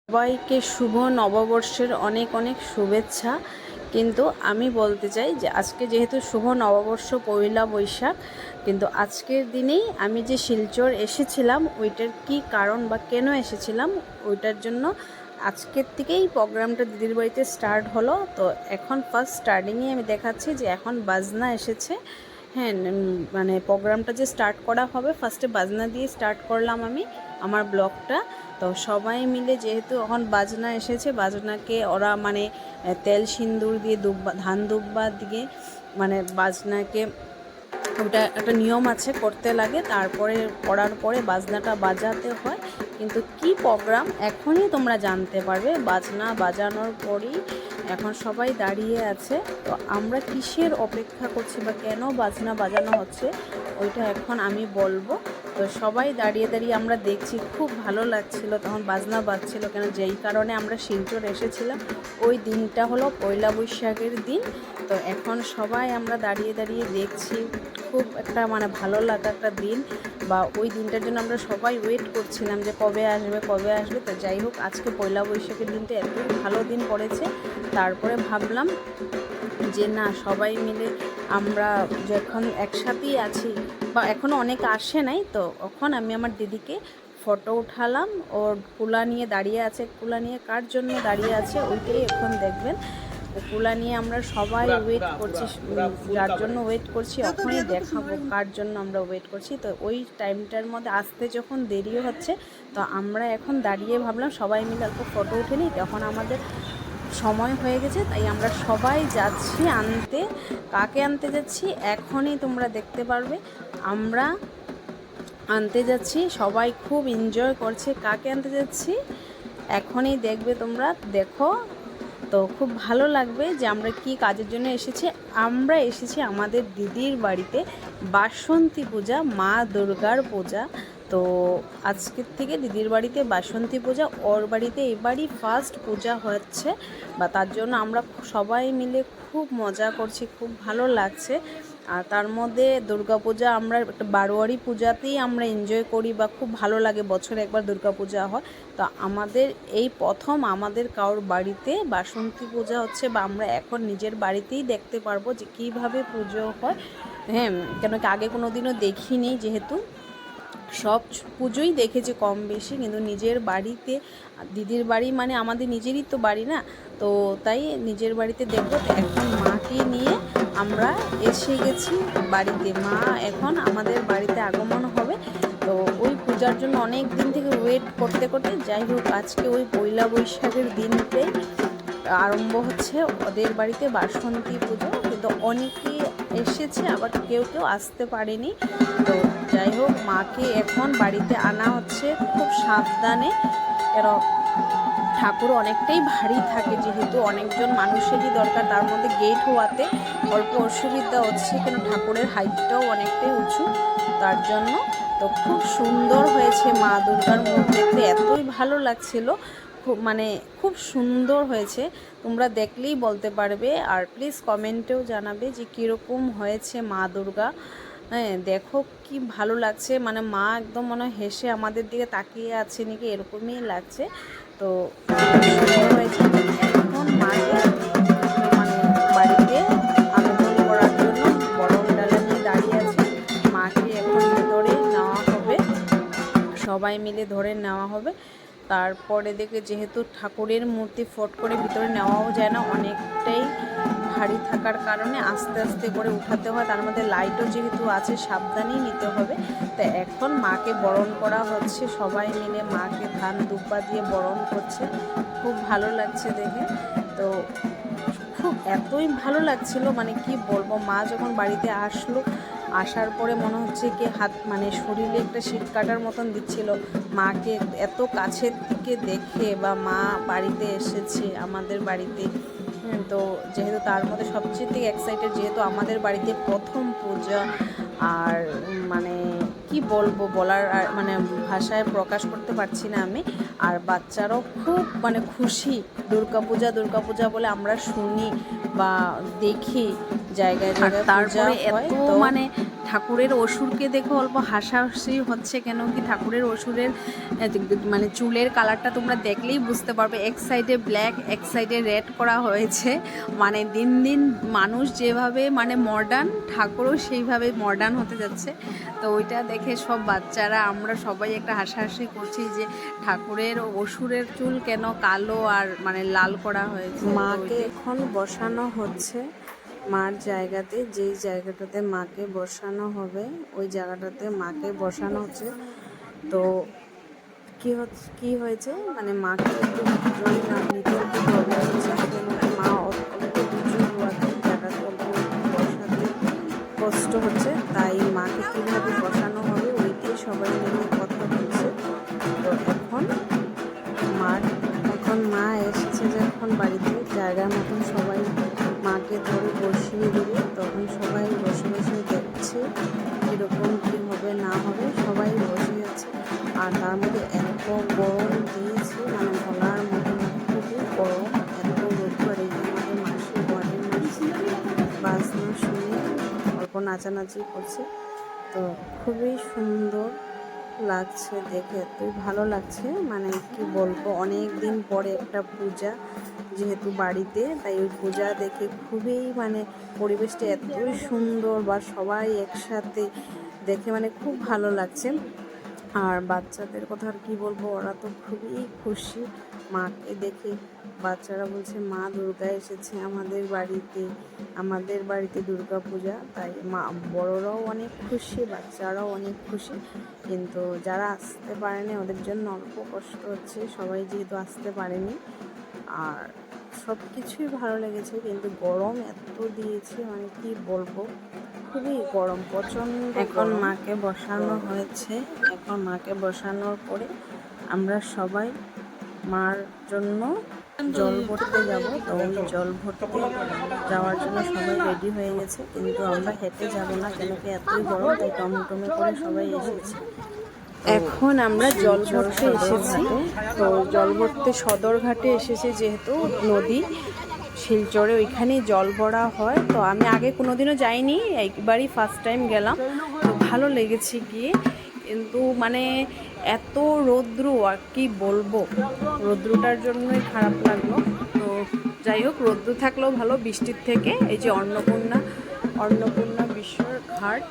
সবাইকে শুভ নববর্ষের অনেক অনেক শুভেচ্ছা। কিন্তু আমি বলতে চাই যে আজকে যেহেতু শুভ নববর্ষ পয়লা বৈশাখ, কিন্তু আজকের দিনেই আমি যে শিলচর এসেছিলাম ওইটার কি কারণ বা কেন এসেছিলাম ওইটার জন্য আজকের থেকেই প্রোগ্রামটা দিদির বাড়িতে স্টার্ট হলো। তো এখন ফার্স্ট স্টার্টিংয়ে আমি দেখাচ্ছি যে এখন বাজনা এসেছে। হ্যাঁ, মানে প্রোগ্রামটা যে স্টার্ট করা হবে ফার্স্টে বাজনা দিয়ে স্টার্ট করলাম আমি আমার ব্লগটা। তো সবাই মিলে যেহেতু এখন বাজনা এসেছে, বাজনাকে ওরা মানে তেল সিন্দুর দিয়ে ধান দুব্বা দিয়ে মানে বাজনাকে ওটা একটা নিয়ম আছে করতে লাগে, তারপরে করার পরে বাজনাটা বাজাতে হয়। কিন্তু কি প্রোগ্রাম এখনই তোমরা জানতে পারবে বাজনা বাজানোর পরেই। এখন সবাই দাঁড়িয়ে আছে, তো আমরা কিসের অপেক্ষা করছি বা কেন বাজনা বাজানো হচ্ছে ওইটা এখন আমি বলবো। তো সবাই দাঁড়িয়ে দাঁড়িয়ে আমরা দেখছি, খুব ভালো লাগছিল তখন বাজনা বাজছিল, কেন যেই কারণে আমরা শিলচর এসেছিলাম ওই দিনটা হলো পয়লা বৈশাখের দিন। তো এখন সবাই আমরা দাঁড়িয়ে দাঁড়িয়ে দেখছি, খুব একটা মানে ভালো লাগা একটা দিন, বা ওই দিনটার জন্য আমরা সবাই ওয়েট করছিলাম যে কবে আসবে কবে আসবে। তো যাই হোক, আজকে পয়লা বৈশাখের দিনটা এত ভালো দিন পড়েছে। তারপরে ভাবলাম যে না, সবাই মিলে আমরা যখন একসাথেই আছি বা এখনও অনেক আসে নাই, তো এখন আমি আমার দিদিকে ফটো উঠালাম। ওর কুলা নিয়ে দাঁড়িয়ে আছে, কুলা নিয়ে কার জন্য দাঁড়িয়ে আছে ওইটাই এখন দেখবেন। কুলা নিয়ে আমরা সবাই ওয়েট করছি, যার জন্য ওয়েট করছি এখনই দেখাবো কার জন্য আমরা ওয়েট করছি। তো ওই টাইমটার মধ্যে আসতে যখন দেরিও হচ্ছে, তো আমরা এখন দাঁড়িয়ে ভাবলাম সবাই মিলে অল্প ফটো উঠে নিই, তখন আমাদের সময় হয়ে গেছে। তাই আমরা সবাই যাচ্ছি আনতে। কাকে আনতে যাচ্ছি এখনই তোমরা দেখতে পারবে। আমরা আনতে যাচ্ছি, সবাই খুব এনজয় করছে। কাকে আনতে যাচ্ছি এখনই দেখবে তোমরা, দেখো। তো খুব ভালো লাগবে যে আমরা কি কাজের জন্য এসেছি। আমরা এসেছি আমাদের দিদির বাড়িতে বাসন্তী পূজা, মা দুর্গার পূজা। তো আজকের থেকে দিদির বাড়িতে বাসন্তী পূজা, ওর বাড়িতে এবারই ফার্স্ট পূজা হচ্ছে, বা তার জন্য আমরা সবাই মিলে খুব মজা করছি, খুব ভালো লাগছে। আর তার মধ্যে দুর্গা পূজা আমরা একটা বারোয়ারি পূজাতেই আমরা এনজয় করি, বা খুব ভালো লাগে, বছরে একবার দুর্গা পূজা হয়। তো আমাদের এই প্রথম আমাদের কারোর বাড়িতে বাসন্তী পূজা হচ্ছে, বা আমরা এখন নিজের বাড়িতেই দেখতে পারবো যে কীভাবে পুজো হয়। হ্যাঁ, কেন কি আগে কোনো দিনও দেখিনি, যেহেতু সব পুজোই দেখেছি কম বেশি, কিন্তু নিজের বাড়িতে, দিদির বাড়ি মানে আমাদের নিজেরই তো বাড়ি না, তো তাই নিজের বাড়িতে দেখবো। তো এখন মাকে নিয়ে আমরা এসে গেছি বাড়িতে, মা এখন আমাদের বাড়িতে আগমন হবে। তো ওই পূজার জন্য অনেক দিন থেকে ওয়েট করতে করতে, যাই হোক আজকে ওই পয়লা বৈশাখের দিনটাই আরম্ভ হচ্ছে ওদের বাড়িতে বাসন্তী পুজো। কিন্তু অনেকেই এসেছে, আবার কেউ কেউ আসতে পারেনি। তো যাই হোক, মাকে এখন বাড়িতে আনা হচ্ছে খুব সাবধানে, কেন ঠাকুর অনেকটাই ভারী থাকে, যেহেতু অনেকজন মানুষেরই দরকার, তার মধ্যে গেট হওয়াতে অল্প অসুবিধা হচ্ছে, কেন ঠাকুরের হাইটটাও অনেকটাই উঁচু, তার জন্য। তো খুব সুন্দর হয়েছে মা দুর্গার মুখ দেখতে, এতই ভালো লাগছিল, খুব মানে খুব সুন্দর হয়েছে। তোমরা দেখলেই বলতে পারবে, আর প্লিজ কমেন্টেও জানাবে যে কীরকম হয়েছে মা দুর্গা। হ্যাঁ, দেখো কি ভালো লাগছে, মানে মা একদম মনে হয় হেসে আমাদের দিকে তাকিয়ে আছে নাকি, এরকমই লাগছে। তো সুন্দর হয়েছে। এখন মাকে মানে বাড়িতে আবেদন করার জন্য বড় ডালা নিয়ে দাঁড়িয়ে আছে, মাকে এখন ভেতরে নেওয়া হবে, সবাই মিলে ধরে নেওয়া হবে। তারপরে দেখে যেহেতু ঠাকুরের মূর্তি ফট করে ভিতরে নেওয়াও যায় না, অনেকটাই ভারী থাকার কারণে আস্তে আস্তে করে উঠাতে হয়, তার মধ্যে লাইটও যেহেতু আছে সাবধানেই নিতে হবে। তো এখন মাকে বরণ করা হচ্ছে, সবাই মিলে মাকে ধান দুব্বা দিয়ে বরণ করছে, খুব ভালো লাগছে দেখে। তো খুব এতই ভালো লাগছিল, মানে কি বলবো, মা যখন বাড়িতে আসলো, আসার পরে মনে হচ্ছে কি হাত মানে শরীরে একটা শীত কাটার মতন দিচ্ছিল, মাকে এত কাছের থেকে দেখে, বা মা বাড়িতে এসেছে আমাদের বাড়িতে। তো যেহেতু তার মধ্যে সবচেয়ে থেকে এক্সাইটেড, যেহেতু আমাদের বাড়িতে প্রথম পূজা, আর মানে কি বলবো, বলার মানে ভাষায় প্রকাশ করতে পারছি না আমি। আর বাচ্চারাও খুব মানে খুশি, দুর্গাপূজা বলে আমরা শুনি বা দেখি জায়গায় জায়গায় তারপরে এত মানে ঠাকুরের অসুরকে দেখো অল্প হাসাহাসি হচ্ছে, কেন কি ঠাকুরের অসুরের মানে চুলের কালারটা তোমরা দেখলেই বুঝতে পারবে, এক সাইডে ব্ল্যাক এক সাইডে রেড করা হয়েছে। মানে দিন দিন মানুষ যেভাবে মানে মডার্ন, ঠাকুরও সেইভাবে মডার্ন হতে যাচ্ছে। তো ওইটা দেখে সব বাচ্চারা আমরা সবাই একটা হাসাহাসি করছি যে ঠাকুরের অসুরের চুল কেন কালো আর মানে লাল করা হয়েছে। মাকে এখন বসানো হচ্ছে মার জায়গাতে, যেই জায়গাটাতে মাকে বসানো হবে ওই জায়গাটাতে মাকে বসানো হচ্ছে। তো কি হয়েছে মানে মাকে একটু নিতে একটু প্রবলেম হচ্ছে, মা অল্প উঁচু হওয়াতে জায়গাতে অল্প বসাতে কষ্ট হচ্ছে, তাই মাকে কীভাবে বসানো হবে ওইটাই সবাই মিলে কথা বলছে। তো এখন মা এসেছে যখন বাড়িতে জায়গার মতন সবাই মাকে ধরে বসিয়ে দেবে, তখন সবাই বসে বসে দেখছে কীরকম কী হবে না হবে, সবাই বসে আছে। আর তার মধ্যে এত গরম দিয়েছে মানে বলার মতন, খুবই গরম, এত রোদ্দুর। এই যে আমাদের মাসি ঘরের মাসি বাজনা শুনে অল্প নাচানাচি করছে। তো খুবই সুন্দর লাগছে দেখে, এতই ভালো লাগছে মানে কি বলবো, অনেক দিন পরে একটা পূজা যেহেতু বাড়িতে, তাই ওই পূজা দেখে খুবই মানে পরিবেশটা এতই সুন্দর বা সবাই একসাথে দেখে মানে খুব ভালো লাগছে। আর বাচ্চাদের কথা আর কী বলবো, ওরা তো খুবই খুশি মাকে দেখে। বাচ্চারা বলছে মা দুর্গা এসেছে আমাদের বাড়িতে দুর্গা পূজা, তাই মা বড়রাও অনেক খুশি বাচ্চারাও অনেক খুশি। কিন্তু যারা আসতে পারেনি ওদের জন্য অল্প কষ্ট হচ্ছে, সবাই যেহেতু আসতে পারেনি। আর সব কিছুই ভালো লেগেছে, কিন্তু গরম এত দিয়েছে মানে কি বলবো, খুবই গরম প্রচণ্ড। এখন মাকে বসানো হয়েছে, এখন মাকে বসানোর পরে আমরা সবাই মার জন্য জল ভরতে যাব। তো ওই জল ভরতে যাওয়ার জন্য সবাই রেডি হয়ে গেছে, কিন্তু আমরা হেঁটে যাব না, কেন কি এতই গরম, তাই টমটমে করে সবাই এসেছি। এখন আমরা জল ভরতে এসেছি, তো জল ভরতে সদরঘাটে এসেছি, যেহেতু নদী শিলচরে ওইখানেই জল ভরা হয়। তো আমি আগে কোনোদিনও যাইনি, একবারই ফার্স্ট টাইম গেলাম। তো ভালো লেগেছে গিয়ে, কিন্তু মানে এত রৌদ্র আর কি বলবো, রৌদ্রটার জন্যই খারাপ লাগলো। তো যাই হোক, রৌদ্র থাকলেও ভালো বৃষ্টির থেকে। এই যে অন্নপূর্ণা বিশ্বর ঘাট,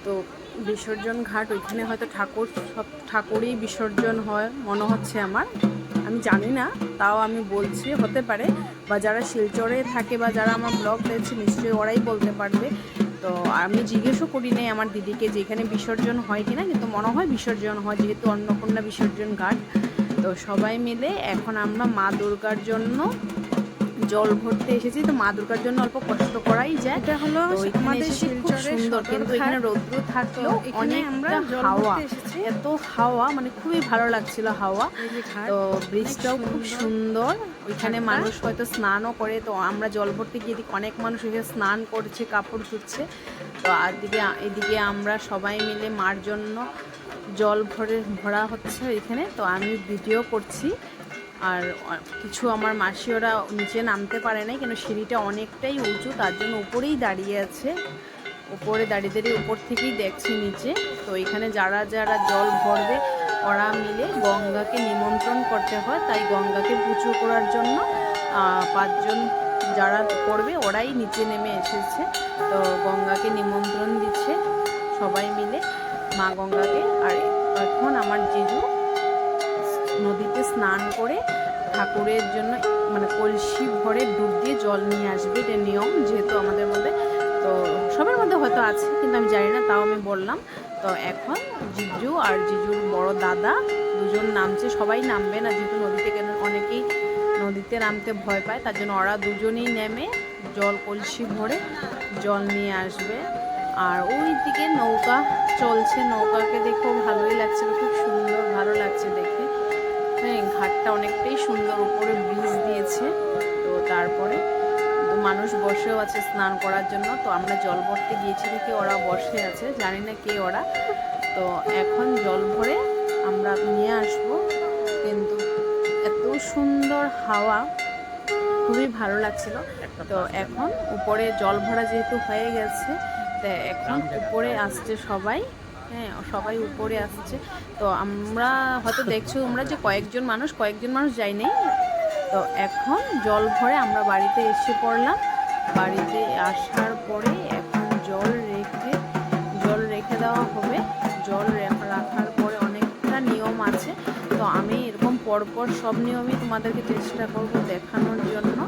তো বিসর্জন ঘাট, ওইখানে হয়তো সব ঠাকুরই বিসর্জন হয় মনে হচ্ছে আমার, আমি জানি না, তাও আমি বলছি হতে পারে। বা যারা শিলচরে থাকে বা যারা আমার ব্লগ দেখছে নিশ্চয়ই ওরাই বলতে পারবে। তো আমি জিজ্ঞেসও করি নাই আমার দিদিকে যে এখানে বিসর্জন হয় কিনা, কিন্তু মনে হয় বিসর্জন হয়, যেহেতু অন্নপূর্ণা বিসর্জন ঘাট। তো সবাই মিলে এখন আমরা মা দুর্গার জন্য জল ভরতে এসেছি। তো মা দুর্গার জন্য অল্প কষ্ট করাই যায়। এটা হলো আমাদের শিলচরের সুন্দর, কিন্তু এখানে রৌদ্র থাকলেও অনেকটা হাওয়া, এত হাওয়া মানে খুবই ভালো লাগছিল হাওয়া। তো ব্রিজটাও খুব সুন্দর, ওইখানে মানুষ হয়তো স্নানও করে। তো আমরা জল ভরতে গিয়ে অনেক মানুষ এখানে স্নান করছে, কাপড় ধুচ্ছে। তো এদিকে আমরা সবাই মিলে মার জন্য জল ভরা হচ্ছে এখানে। তো আমি ভিডিও করছি, আর কিছু আমার মাসি ওরা নিচে নামতে পারে নাই, কেন সিঁড়িটা অনেকটাই উঁচু, তার জন্য উপরেই দাঁড়িয়ে আছে, উপরে দাঁড়িয়ে উপর থেকেই দেখছে নিচে। তো এখানে যারা যারা জল ভরবে ওরা মিলে গঙ্গাকে নিমন্ত্রণ করতে হয়, তাই গঙ্গাকে পুজো করার জন্য 5 জন যারা করবে ওরাই নিচে নেমে এসেছে। তো গঙ্গাকে নিমন্ত্রণ দিচ্ছে সবাই মিলে মা গঙ্গাকে। আর এখন আমার জিজু নদীতে স্নান করে ঠাকুরের জন্য মানে কলসি ভরে ডুব দিয়ে জল নিয়ে আসবে, এটা নিয়ম যেহেতু আমাদের মধ্যে। তো সবার মধ্যে হয়তো আছে, কিন্তু আমি জানি না, তাও আমি বললাম। তো এখন জিজু আর জিজুর বড় দাদা দুজন নামছে, সবাই নামবে না যেহেতু নদীতে, কেন অনেকেই নদীতে নামতে ভয় পায়, তার জন্য ওরা দুজনেই নেমে জল কলসি ভরে জল নিয়ে আসবে। আর ওই দিকে নৌকা চলছে, নৌকাকে দেখেও ভালোই লাগছে, খুব সুন্দর ভালো লাগছে দেখে। হ্যাঁ, ঘাটটা অনেকটাই সুন্দর, উপরে ব্রিজ দিয়েছে। তো তারপরে মানুষ বসেও আছে স্নান করার জন্য। তো আমরা জল ভরতে গিয়েছি দেখে ওরা বসে আছে, জানি না কে ওরা। তো এখন জল ভরে আমরা নিয়ে আসব। কিন্তু এত সুন্দর হাওয়া, খুবই ভালো লাগছিল। তো এখন উপরে জল ভরা যেহেতু হয়ে গেছে, তো এখন উপরে আসছে সবাই। হ্যাঁ, সবাই উপরে আসছে। তো আমরা হয়তো দেখছো তোমরা যে কয়েকজন মানুষ যায়নি। তো এখন জল ভরে আমরা বাড়িতে এসে পড়লাম। বাড়িতে আসার পরে এখন জল রেখে দেওয়া হবে। জল রাখার পরে অনেকটা নিয়ম আছে। তো আমি এরকম পরপর সব নিয়মই তোমাদেরকে চেষ্টা করব দেখানোর জন্য।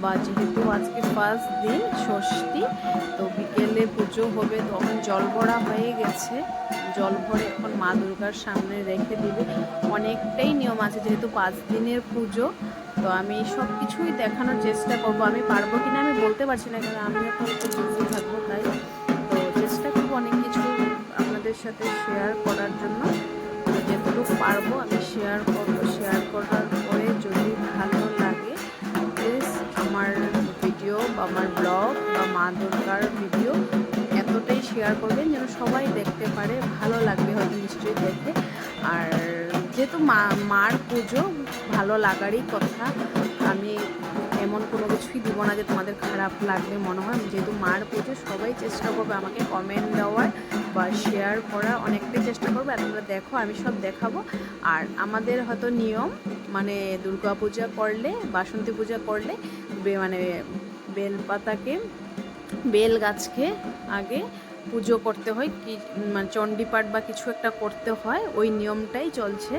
বা যেহেতু আজকে ফার্স্ট দিন ষষ্ঠী, তো বিকেলে পুজো হবে। তো এখন জল ভরা হয়ে গেছে। জল ভরে এখন মা দুর্গার সামনে রেখে দিবে। অনেকটাই নিয়ম আছে যেহেতু 5 দিনের পুজো। তো আমি সব কিছুই দেখানোর চেষ্টা করব। আমি পারবো কিনা আমি বলতে পারছি না, কারণ আমিও তো একটু বিজি থাকবো। তাই তো চেষ্টা করবো অনেক কিছু আপনাদের সাথে শেয়ার করার জন্য। তো যেটুকু পারবো আমি শেয়ার করবো। শেয়ার করার পরে যদি ভালো লাগে প্লিজ আমার ভিডিও বা আমার ব্লগ বা মা দুর্গার ভিডিও এতটাই শেয়ার করবেন যেন সবাই দেখতে পারে। ভালো লাগবে হয়তো নিশ্চয়ই দেখে। আর যেহেতু মার পুজো, ভালো লাগারই কথা। আমি এমন কোনো কিছুই দিব না যে তোমাদের খারাপ লাগবে মনে হয়। যেহেতু মার পুজো, সবাই চেষ্টা করবে আমাকে কমেন্ট দেওয়ার বা শেয়ার করার, অনেকটাই চেষ্টা করবে। আর তোমরা দেখো, আমি সব দেখাবো। আর আমাদের হয়তো নিয়ম মানে দুর্গা পূজা করলে, বাসন্তী পূজা করলে মানে বেলপাতাকে, বেল গাছকে আগে পুজো করতে হয়, কি মানে চণ্ডীপাঠ বা কিছু একটা করতে হয়, ওই নিয়মটাই চলছে।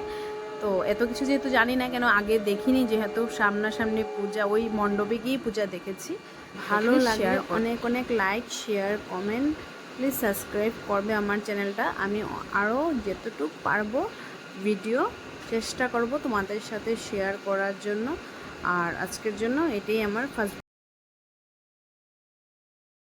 তো এত কিছু যেহেতু জানি না, কেন আগে দেখিনি, যেহেতু সামনাসামনি পূজা, ওই মণ্ডপে গিয়েই পূজা দেখেছি। ভালো লাগে। অনেক অনেক like, share, comment, please subscribe করবে আমার চ্যানেলটা। আমি আরও যতটুকু পারবো ভিডিও চেষ্টা করব তোমাদের সাথে শেয়ার করার জন্য। আর আজকের জন্য এটাই আমার ফার্স্ট